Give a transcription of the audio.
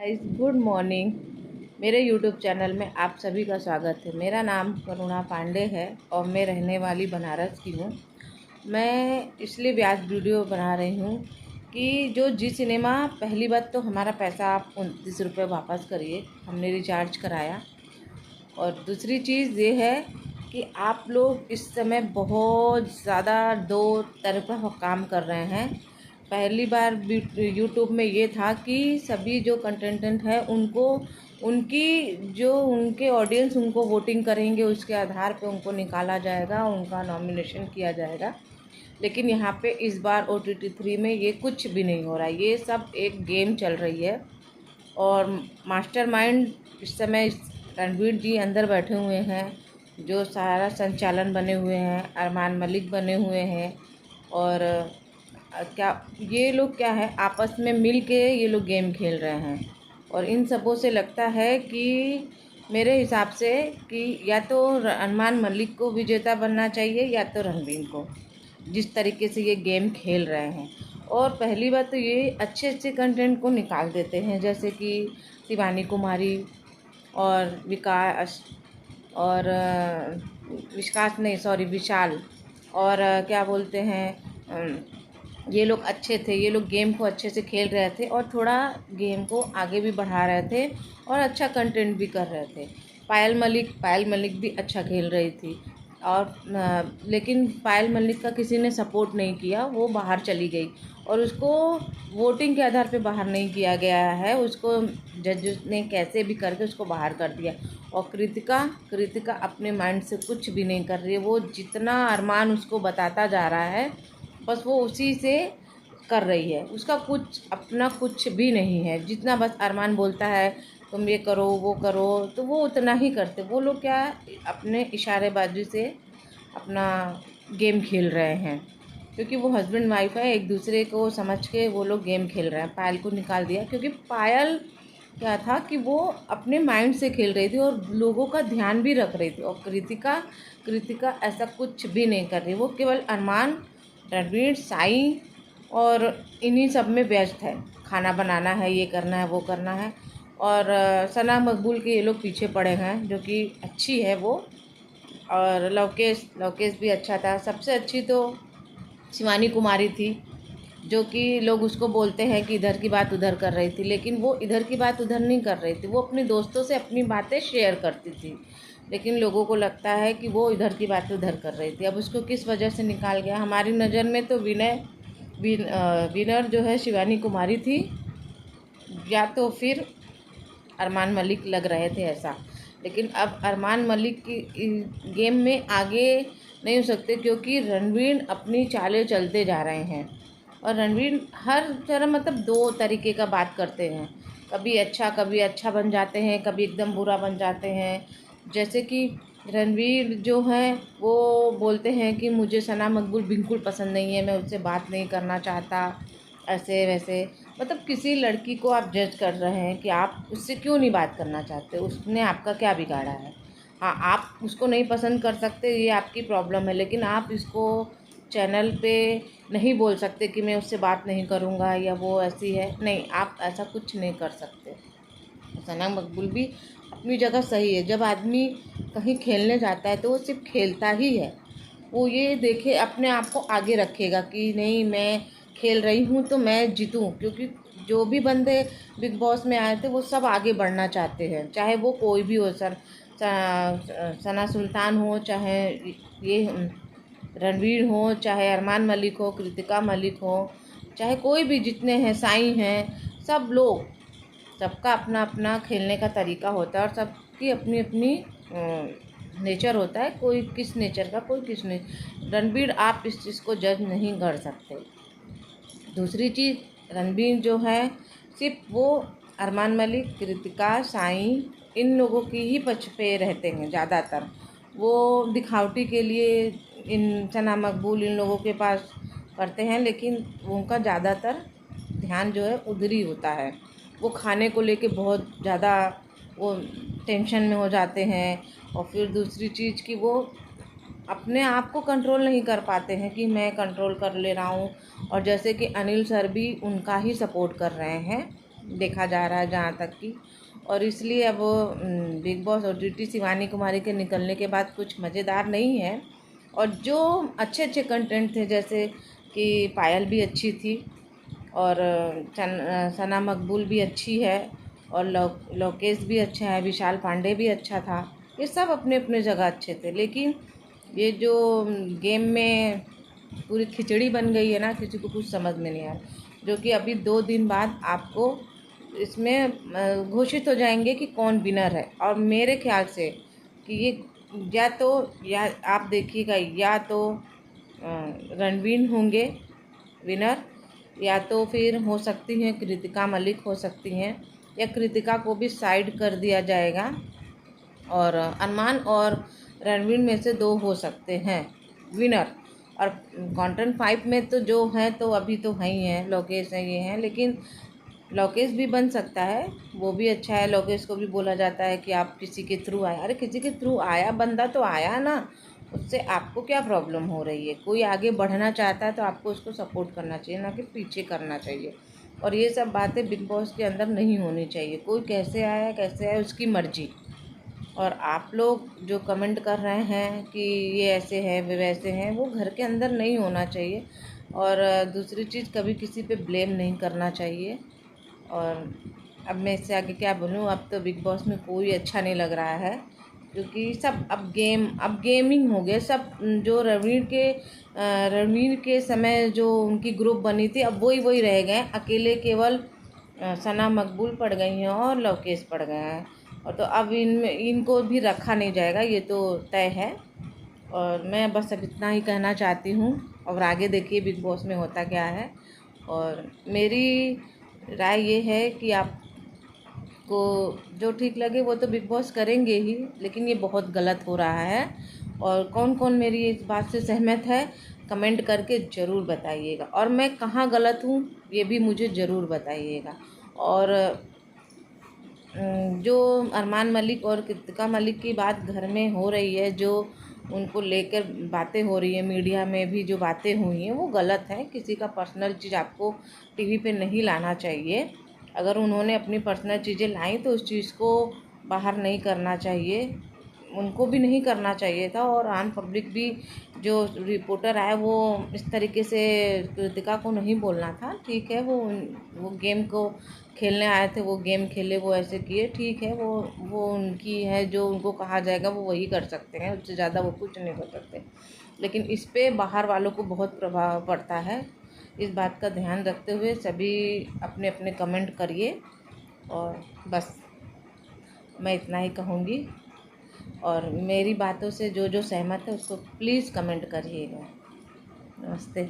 Guys, good morning. मेरे YouTube channel में आप सभी का स्वागत है। मेरा नाम करुणा पांडे है और मैं रहने वाली बनारस की हूँ। मैं इसलिए भी आज वीडियो बना रही हूँ कि जो जी सिनेमा, पहली बात तो हमारा पैसा आप 29 रुपये वापस करिए, हमने रिचार्ज कराया। और दूसरी चीज़ ये है कि आप लोग इस समय बहुत ज़्यादा दो तरफा काम कर रहे हैं। पहली बार यूट्यूब में ये था कि सभी जो कंटेंटेंट है उनको उनके ऑडियंस उनको वोटिंग करेंगे, उसके आधार पे उनको निकाला जाएगा, उनका नॉमिनेशन किया जाएगा। लेकिन यहाँ पे इस बार OTT 3 में ये कुछ भी नहीं हो रहा है। ये सब एक गेम चल रही है और मास्टरमाइंड इस समय रणवीर जी अंदर बैठे हुए हैं, जो सारा संचालन बने हुए हैं, अरमान मलिक बने हुए हैं। और क्या ये लोग क्या है, आपस में मिल के ये लोग गेम खेल रहे हैं। और इन सबों से लगता है कि मेरे हिसाब से कि या तो अरमान मलिक को विजेता बनना चाहिए या तो रणवीर को, जिस तरीके से ये गेम खेल रहे हैं। और पहली बात तो ये अच्छे अच्छे कंटेंट को निकाल देते हैं, जैसे कि शिवानी कुमारी और विकास और विशाल और क्या बोलते हैं, ये लोग अच्छे थे। ये लोग गेम को अच्छे से खेल रहे थे और थोड़ा गेम को आगे भी बढ़ा रहे थे और अच्छा कंटेंट भी कर रहे थे। पायल मलिक भी अच्छा खेल रही थी। और लेकिन पायल मलिक का किसी ने सपोर्ट नहीं किया, वो बाहर चली गई और उसको वोटिंग के आधार पे बाहर नहीं किया गया है। उसको जज ने कैसे भी करके उसको बाहर कर दिया। और कृतिका अपने माइंड से कुछ भी नहीं कर रही है। वो जितना अरमान उसको बताता जा रहा है, बस वो उसी से कर रही है। उसका कुछ अपना कुछ भी नहीं है। जितना बस अरमान बोलता है तुम ये करो वो करो, तो वो उतना ही करते। वो लोग क्या अपने इशारेबाजी से अपना गेम खेल रहे हैं, क्योंकि वो हस्बैंड वाइफ है, एक दूसरे को समझ के वो लोग गेम खेल रहे हैं। पायल को निकाल दिया क्योंकि पायल क्या था कि वो अपने माइंड से खेल रही थी और लोगों का ध्यान भी रख रही थी। और कृतिका ऐसा कुछ भी नहीं कर रही। वो केवल अरमान, रणवीर, साई और इन्हीं सब में व्यस्त है। खाना बनाना है, ये करना है, वो करना है। और सना मकबूल के ये लोग पीछे पड़े हैं, जो कि अच्छी है वो। और लवकेश भी अच्छा था। सबसे अच्छी तो शिवानी कुमारी थी, जो कि लोग उसको बोलते हैं कि इधर की बात उधर कर रही थी, लेकिन वो इधर की बात उधर नहीं कर रही थी। वो अपने दोस्तों से अपनी बातें शेयर करती थी, लेकिन लोगों को लगता है कि वो इधर की बात उधर कर रही थी। अब उसको किस वजह से निकाल गया, हमारी नज़र में तो विनर जो है शिवानी कुमारी थी, या तो फिर अरमान मलिक लग रहे थे ऐसा। लेकिन अब अरमान मलिक की गेम में आगे नहीं हो सकते, क्योंकि रणवीर अपनी चालें चलते जा रहे हैं। और रणवीर हर तरह मतलब दो तरीके का बात करते हैं, कभी अच्छा बन जाते हैं, कभी एकदम बुरा बन जाते हैं। जैसे कि रणवीर जो हैं वो बोलते हैं कि मुझे सना मकबूल बिल्कुल पसंद नहीं है, मैं उससे बात नहीं करना चाहता, ऐसे वैसे। मतलब किसी लड़की को आप जज कर रहे हैं कि आप उससे क्यों नहीं बात करना चाहते, उसने आपका क्या बिगाड़ा है। हाँ, आप उसको नहीं पसंद कर सकते, ये आपकी प्रॉब्लम है, लेकिन आप इसको चैनल पे नहीं बोल सकते कि मैं उससे बात नहीं करूँगा या वो ऐसी है। नहीं, आप ऐसा कुछ नहीं कर सकते। सना मकबूल भी अपनी जगह सही है। जब आदमी कहीं खेलने जाता है तो वो सिर्फ खेलता ही है। वो ये देखे, अपने आप को आगे रखेगा कि नहीं, मैं खेल रही हूँ तो मैं जीतूँ। क्योंकि जो भी बंदे बिग बॉस में आए थे वो सब आगे बढ़ना चाहते हैं, चाहे वो कोई भी हो। सना सुल्तान हो, चाहे ये रणवीर हो, चाहे अरमान मलिक हो, कृतिका मलिक हो, चाहे कोई भी, जितने हैं, साई हैं, सब लोग, सबका अपना अपना खेलने का तरीका होता है और सबकी अपनी अपनी नेचर होता है। कोई किस नेचर का, कोई किस ने। रणबीर, आप इस चीज़ को जज नहीं कर सकते। दूसरी चीज़, रणबीर जो है सिर्फ वो अरमान मलिक, कृतिका, साई, इन लोगों की ही पक्ष पे रहते हैं ज़्यादातर। वो दिखावटी के लिए इन सना मकबूल इन लोगों के पास करते हैं, लेकिन उनका ज़्यादातर ध्यान जो है उधर ही होता है। वो खाने को लेके बहुत ज़्यादा वो टेंशन में हो जाते हैं। और फिर दूसरी चीज़ कि वो अपने आप को कंट्रोल नहीं कर पाते हैं कि मैं कंट्रोल कर ले रहा हूँ। और जैसे कि अनिल सर भी उनका ही सपोर्ट कर रहे हैं, देखा जा रहा है जहाँ तक कि। और इसलिए अब big boss OTT Shivani Kumari के निकलने के बाद कुछ मज़ेदार नहीं है। और जो अच्छे अच्छे कंटेंट थे, जैसे कि पायल भी अच्छी थी, और सना मकबूल भी अच्छी है, और लोकेश भी अच्छा है, विशाल पांडे भी अच्छा था, ये सब अपने अपने जगह अच्छे थे। लेकिन ये जो गेम में पूरी खिचड़ी बन गई है ना, किसी को कुछ समझ में नहीं आ रहा। जो कि अभी 2 दिन बाद आपको इसमें घोषित हो जाएंगे कि कौन विनर है। और मेरे ख्याल से कि ये या आप देखिएगा, या तो रणवीर होंगे विनर, या तो फिर हो सकती हैं कृतिका मलिक हो सकती हैं, या कृतिका को भी साइड कर दिया जाएगा, और अरमान और रणवीर में से 2 हो सकते हैं विनर। और कंटेंट 5 में तो जो हैं तो अभी तो हैं ही हैं, लोकेश हैं, ये हैं, लेकिन लोकेश भी बन सकता है, वो भी अच्छा है। लोकेश को भी बोला जाता है कि आप किसी के थ्रू आए, अरे किसी के थ्रू आया बंदा तो आया ना, उससे आपको क्या प्रॉब्लम हो रही है? कोई आगे बढ़ना चाहता है तो आपको उसको सपोर्ट करना चाहिए, ना कि पीछे करना चाहिए। और ये सब बातें बिग बॉस के अंदर नहीं होनी चाहिए। कोई कैसे आया उसकी मर्जी। और आप लोग जो कमेंट कर रहे हैं कि ये ऐसे है वे वैसे हैं, वो घर के अंदर नहीं होना चाहिए। और दूसरी चीज़, कभी किसी पे ब्लेम नहीं करना चाहिए। और अब मैं इससे आगे क्या बोलूँ, अब तो बिग बॉस में कोई अच्छा नहीं लग रहा है, क्योंकि सब अब गेमिंग हो गया सब। जो रणवीर के समय जो उनकी ग्रुप बनी थी, अब वही रह गए अकेले। केवल सना मकबूल पड़ गई हैं और लोकेश पड़ गए हैं। और तो अब इनको भी रखा नहीं जाएगा, ये तो तय है। और मैं बस अब इतना ही कहना चाहती हूँ। और आगे देखिए बिग बॉस में होता क्या है। और मेरी राय ये है कि आपको जो ठीक लगे वो तो बिग बॉस करेंगे ही, लेकिन ये बहुत गलत हो रहा है। और कौन कौन मेरी इस बात से सहमत है, कमेंट करके ज़रूर बताइएगा। और मैं कहाँ गलत हूँ ये भी मुझे ज़रूर बताइएगा। और जो अरमान मलिक और कृतिका मलिक की बात घर में हो रही है, जो उनको लेकर बातें हो रही है, मीडिया में भी जो बातें हुई हैं, वो गलत है। किसी का पर्सनल चीज़ आपको टीवी पे नहीं लाना चाहिए। अगर उन्होंने अपनी पर्सनल चीज़ें लाई तो उस चीज़ को बाहर नहीं करना चाहिए, उनको भी नहीं करना चाहिए था। और आम पब्लिक भी, जो रिपोर्टर आया वो इस तरीके से कृतिका को नहीं बोलना था। ठीक है, वो गेम को खेलने आए थे, वो गेम खेले, वो ऐसे किए, ठीक है, वो उनकी है, जो उनको कहा जाएगा वो वही कर सकते हैं, उससे ज़्यादा वो कुछ नहीं कर सकते। लेकिन इस पे बाहर वालों को बहुत प्रभाव पड़ता है। इस बात का ध्यान रखते हुए सभी अपने अपने कमेंट करिए। और बस मैं इतना ही कहूँगी। और मेरी बातों से जो जो सहमत है उसको प्लीज़ कमेंट करिएगा। नमस्ते।